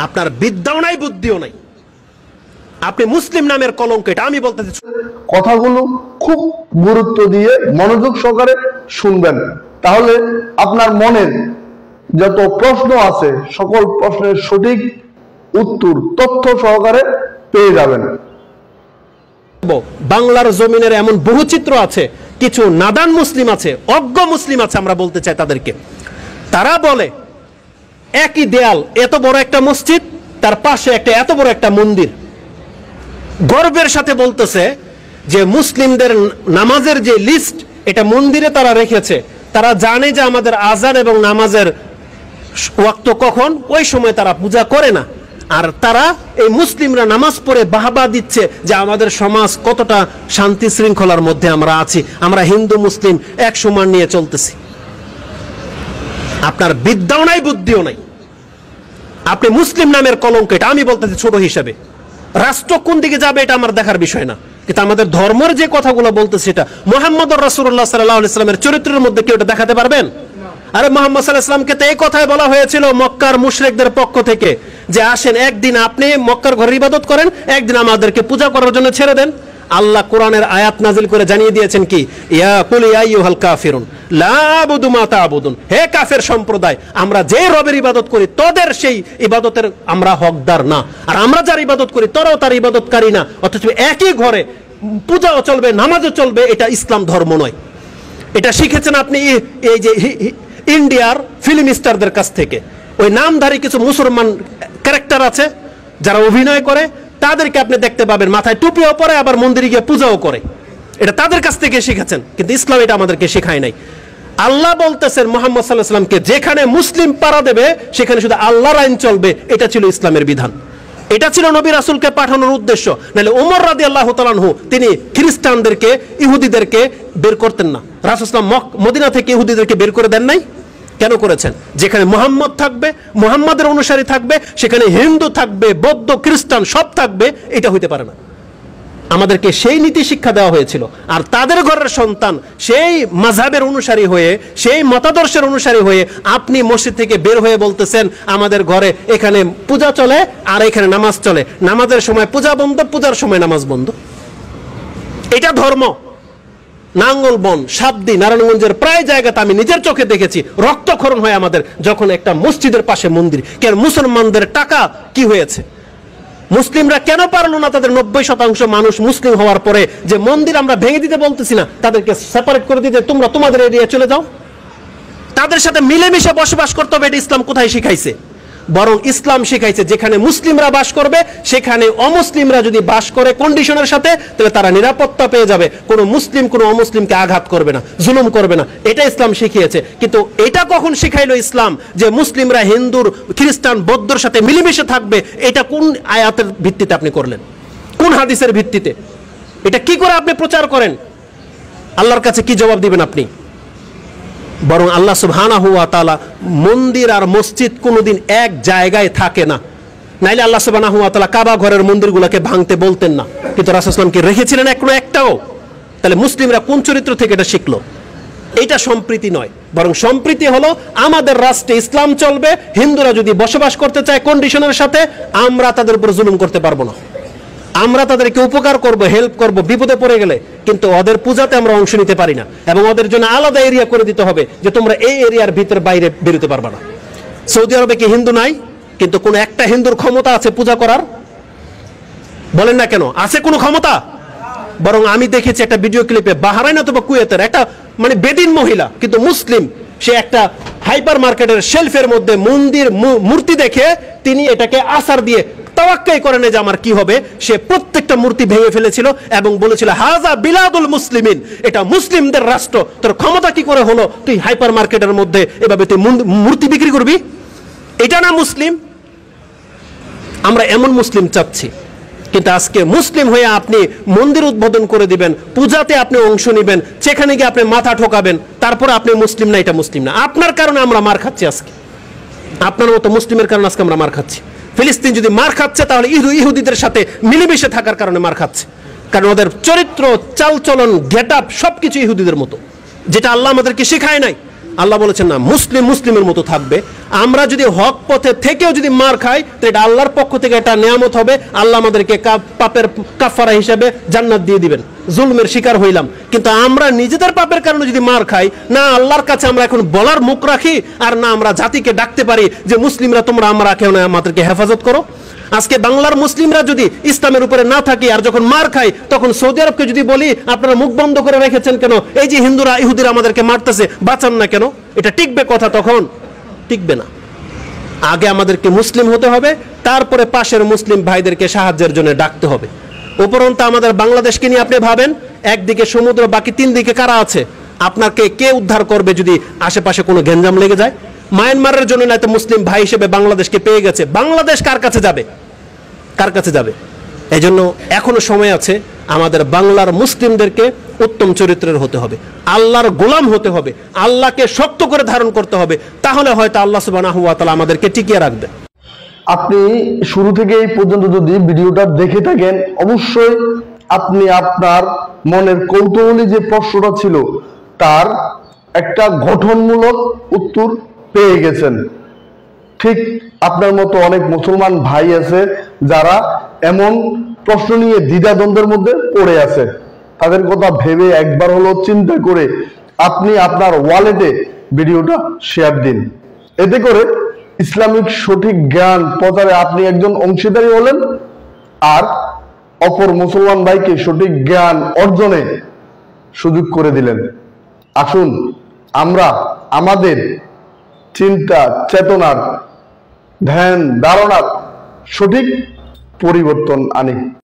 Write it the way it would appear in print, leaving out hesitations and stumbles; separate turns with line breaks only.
আপনার বিদ্যাও নাই, বুদ্ধিও নাই, আপনি মুসলিম নামের কলঙ্ক। এটা আমি বলতে চাই,
কথাগুলো খুব গুরুত্ব দিয়ে মনোযোগ সহকারে শুনবেন, তাহলে আপনার মনের যত প্রশ্ন আছে সকল প্রশ্নের সঠিক উত্তর তথ্য সহকারে পেয়ে যাবেন।
বাংলার জমিনের এমন বহু চিত্র আছে, কিছু নাদান মুসলিম আছে, অজ্ঞ মুসলিম আছে, আমরা বলতে চাই তাদেরকে। তারা বলে একই দেয়াল, এত বড় একটা মসজিদ, তার পাশে একটা এত বড় একটা মন্দির। গর্বের সাথে বলতেছে যে মুসলিমদের নামাজের যে লিস্ট, এটা মন্দিরে তারা রেখেছে। তারা জানে যে আমাদের আজান এবং নামাজের ওয়াক্ত কখন, ওই সময় তারা পূজা করে না। আর তারা এই মুসলিমরা নামাজ পড়ে বাহবা দিচ্ছে যে আমাদের সমাজ কতটা শান্তি শৃঙ্খলার মধ্যে আমরা আছি, আমরা হিন্দু মুসলিম এক সমান নিয়ে চলতেছি। আপনার বিদ্যাও নাই, বুদ্ধিও নাই, আপনি মুসলিম নামের কলঙ্ক। এটা আমি বলতেছি ছোট হিসাবে। রাষ্ট্র কোন দিকে যাবে এটা আমার দেখার বিষয় না, কিন্তু আমাদের ধর্মের যে কথাগুলো বলতেছে এটা মুহাম্মদুর রাসূলুল্লাহ সাল্লাল্লাহু আলাইহি ওয়াসাল্লামের চরিত্রের মধ্যে কেউ এটা দেখাতে পারবেন? আরে মুহাম্মদ সাল্লাল্লাহু আলাইহি ওয়াসাল্লামকে তো এই কথাই বলা হয়েছিল মক্কার মুশরিকদের পক্ষ থেকে যে আসেন একদিন আপনি মক্কার ঘরে ইবাদত করেন, একদিন আমাদেরকে পূজা করার জন্য ছেড়ে দেন। আল্লাহ কোরআনের আয়াত নাজিল করে জানিয়ে দিয়েছেন কি, ইয়া কুল ইয়া আইয়ুহাল কাফিরুন লা আবুদু মা তা'বুদুন, হে কাফের সম্প্রদায়, আমরা যে রবের ইবাদত করি তোদের সেই ইবাদতের আমরা হকদার না, আর আমরা যার ইবাদত করি তোরাও তার ইবাদতকারী না। অথচ একই ঘরে পূজাও চলবে, নামাজও চলবে। এটা ইসলাম ধর্ম নয়। এটা শিখেছেন আপনি এই যে ইন্ডিয়ার ফিল্ম স্টারদের কাছ থেকে। ওই নামধারী কিছু মুসলমান ক্যারেক্টার আছে যারা অভিনয় করে, তাদেরকে আপনি দেখতে পাবেন মাথায় টুপিও পরে, আবার মন্দিরে গিয়ে পূজাও করে। এটা তাদের কাছ থেকে শিখেছেন, কিন্তু ইসলাম এটা আমাদেরকে শেখায় নাই। আল্লাহ বলতেছেন মুহাম্মদ সাল্লাল্লাহু আলাইহি ওয়াসাল্লামকে যেখানে মুসলিম পাড়া দেবে সেখানে শুধু আল্লাহর আইন চলবে। এটা ছিল ইসলামের বিধান, এটা ছিল নবী রাসূলকে পাঠানোর উদ্দেশ্য। নাহলে ওমর রাদিয়াল্লাহু তাআলা আনহু তিনি খ্রিস্টানদেরকে, ইহুদিদেরকে বের করতেন না। রাসূল সাল্লাল্লাহু আলাইহি ওয়াসাল্লাম মদিনা থেকে ইহুদিদেরকে বের করে দেন নাই। কেন করেছেন? যেখানে মুহাম্মদ থাকবে, মুহাম্মাদের অনুসারী থাকবে, সেখানে হিন্দু থাকবে, বৌদ্ধ, খ্রিস্টান সব থাকবে। এটা হইতে পারে না। আমাদেরকে সেই নীতি শিক্ষা দেওয়া হয়েছিল। আর তাদের ঘরের সন্তান সেই মাযহাবের অনুসারী হয়ে, সেই মতাদর্শের অনুসারী হয়ে আপনি মসজিদ থেকে বের হয়ে বলতেছেন আমাদের ঘরে এখানে পূজা চলে আর এখানে নামাজ চলে, নামাজের সময় পূজা বন্ধ, পূজার সময় নামাজ বন্ধ। এটা ধর্ম? নাঙ্গলবন, সাবদি, নারায়ণগঞ্জের প্রায় জায়গাতে আমি নিজের চোখে দেখেছি রক্তক্ষরণ হয় আমাদের যখন একটা মসজিদের পাশে মন্দির। কেন? মুসলমানদের টাকা কি হয়েছে? মুসলিমরা কেন পারলো না তাদের 90% মানুষ মুসলিম হওয়ার পরে যে মন্দির আমরা ভেঙে দিতে বলতেছি না, তাদেরকে সেপারেট করে দিতে, তোমরা তোমাদের এরিয়া চলে যাও, তাদের সাথে মিলেমিশে বসবাস করতে হবে। এটা ইসলাম কোথায় শিখাইছে? বরং ইসলাম শিখাইছে যেখানে মুসলিমরা বাস করবে সেখানে অমুসলিমরা যদি বাস করে কন্ডিশনের সাথে, তাহলে তারা নিরাপত্তা পেয়ে যাবে। কোনো মুসলিম কোনো অমুসলিমকে আঘাত করবে না, জুলুম করবে না। এটা ইসলাম শিখিয়েছে। কিন্তু এটা কখন শিখাইলো ইসলাম যে মুসলিমরা হিন্দুর, খ্রিস্টান, বৌদ্ধর সাথে মিলেমিশে থাকবে? এটা কোন আয়াতের ভিত্তিতে আপনি করলেন? কোন হাদিসের ভিত্তিতে? এটা কি করে আপনি প্রচার করেন? আল্লাহর কাছে কি জবাব দিবেন আপনি? বরং আল্লাহ সুবহানাহু ওয়া তাআলা মন্দির আর মসজিদ কোনোদিন এক জায়গায় থাকে না। নাইলে আল্লাহ সুবহানাহু ওয়া তাআলা কাবা ঘরের মন্দিরগুলোকে ভাঙতে বলতেন না, কিন্তু রাসূল সাল্লাল্লাহু আলাইহি ওয়াসাল্লাম কি রেখেছিলেন একটাও? তাহলে মুসলিমরা কোন চরিত্র থেকে এটা শিখলো? এটা সম্প্রীতি নয়, বরং সম্প্রীতি হলো আমাদের রাষ্ট্রে ইসলাম চলবে, হিন্দুরা যদি বসবাস করতে চায় কন্ডিশনের সাথে, আমরা তাদের উপর জুলুম করতে পারবো না। আমরা তাদেরকে উপকার করব, হেল্প করব বিপদে পড়ে গেলে, কিন্তু ওদের পূজাতে আমরা অংশ নিতে পারি না। এবং ওদের জন্য আলাদা এরিয়া করে দিতে হবে যে তোমরা এই এরিয়ার ভিতরে বাইরে বেরোতে পারবে না। সৌদি আরবে কি হিন্দু নাই? কিন্তু কোন একটা হিন্দুর ক্ষমতা আছে পূজা করার? বলেন না কেন? আছে কোনো ক্ষমতা? বরং আমি দেখেছি একটা ভিডিও ক্লিপে বাহরাইন অথবা কুয়েতের একটা মানে বেদিন মহিলা, কিন্তু মুসলিম, সে একটা হাইপার মার্কেটের শেলফের মধ্যে মন্দির মূর্তি দেখে তিনি এটাকে আসার দিয়ে তাওয়াক্কাই করে না যে আমার কি হবে। সে প্রত্যেকটা মূর্তি ভেঙে ফেলেছিল এবং বলেছিল হাযা বিলাদুল মুসলিমিন, এটা মুসলিমদের রাষ্ট্র, তোর ক্ষমতা কি করে হলো তুই হাইপার মার্কেটের মধ্যে এভাবে তুই মূর্তি বিক্রি করবি? এটা না মুসলিম? আমরা এমন মুসলিম চাচ্ছি, কিন্তু আজকে মুসলিম হয়ে আপনি মন্দির উদ্বোধন করে দিবেন, পূজাতে আপনি অংশ নেবেন, সেখানে গিয়ে আপনি মাথা ঠোকাবেন, তারপর আপনি মুসলিম না, এটা মুসলিম না। আপনার কারণে আমরা মার খাচ্ছি আজকে, আপনার মতো মুসলিমের কারণে আজকে আমরা মার খাচ্ছি। ফিলিস্তিন যদি মার খাচ্ছে তাহলে ইহুদিদের সাথে মিলেমিশে থাকার কারণে মার খাচ্ছে, কারণ ওদের চরিত্র, চালচলন, গেট আপ সবকিছু ইহুদিদের মতো, যেটা আল্লাহ আমাদেরকে শেখায় নাই। আল্লাহ বলেছেন না, মুসলিম মুসলিমের মতো থাকবে। আমরা যদি হক পথে থেকেও যদি মার খাই তো এটা আল্লাহর পক্ষ থেকে একটা নিয়ামত হবে, আল্লাহ আমাদেরকে পাপের কাফারা হিসেবে জান্নাত দিয়ে দিবেন। জুলমের শিকার হইলাম, কিন্তু আমরা নিজেদের পাপের কারণে যদি মার খাই, না আল্লাহর কাছে আমরা এখন বলার মুখ রাখি, আর না আমরা জাতিকে ডাকতে পারি যে মুসলিমরা তোমরা আমরা কেউ না আমাদেরকে হেফাজত করো। আজকে বাংলার মুসলিমরা যদি ইসলামের উপরে না থাকি আর যখন মার খাই, তখন সৌদি আরবকে যদি বলি আপনারা মুখ বন্ধ করে রেখেছেন কেন, এই যে হিন্দুরা ইহুদিরা আমাদেরকে মারতেছে, বাঁচান না কেন, এটা টিকবে কথা? তখন টিকবে না। আগে আমাদেরকে মুসলিম হতে হবে, তারপরে পাশের মুসলিম ভাইদেরকে সাহায্যের জন্য ডাকতে হবে। উপরন্তু আমাদের বাংলাদেশকে নিয়ে আপনি ভাবেন, একদিকে সমুদ্র, বাকি তিন দিকে কারা আছে? আপনাকে কে উদ্ধার করবে যদি আশেপাশে কোনো গেঞ্জাম লেগে যায়? মায়ানমারের জন্য না তো মুসলিম ভাই হিসেবে বাংলাদেশকে পেয়ে গেছে, বাংলাদেশ কার কাছে যাবে? কার কাছে যাবে? এই জন্য এখনো সময় আছে, আমাদের বাংলার মুসলিমদেরকে উত্তম চরিত্রের হতে হবে, আল্লাহর গোলাম হতে হবে, আল্লাহকে শক্ত করে ধারণ করতে হবে, তাহলে হয়তো আল্লাহ সুবহানাহু ওয়া তাআলা আমাদেরকে টিকিয়ে রাখবে।
আপনি শুরু থেকে এই পর্যন্ত যদি ভিডিওটা দেখে থাকেন, অবশ্যই আপনি আপনার মনের কৌতূহলী যে প্রশ্নটা ছিল তার একটা গঠনমূলক উত্তর পেয়ে গেছেন। ঠিক আপনার মতো অনেক মুসলমান ভাই আছে যারা এমন প্রশ্ন নিয়ে দ্বিধাদ্বন্দ্বের মধ্যে পড়ে আছে। তাদের কথা ভেবে একবার হলো চিন্তা করে আপনি আপনার ওয়ালেটে ভিডিওটা শেয়ার দিন। এতে করে ইসলামিক সঠিক জ্ঞান প্রচারে আপনি একজন অংশীদারি হলেন, আর অপর মুসলমান ভাইকে সঠিক জ্ঞান অর্জনে সুযোগ করে দিলেন। আসুন আমরা আমাদের চিন্তা চেতনার ধ্যান ধারণার সঠিক পরিবর্তন আনি।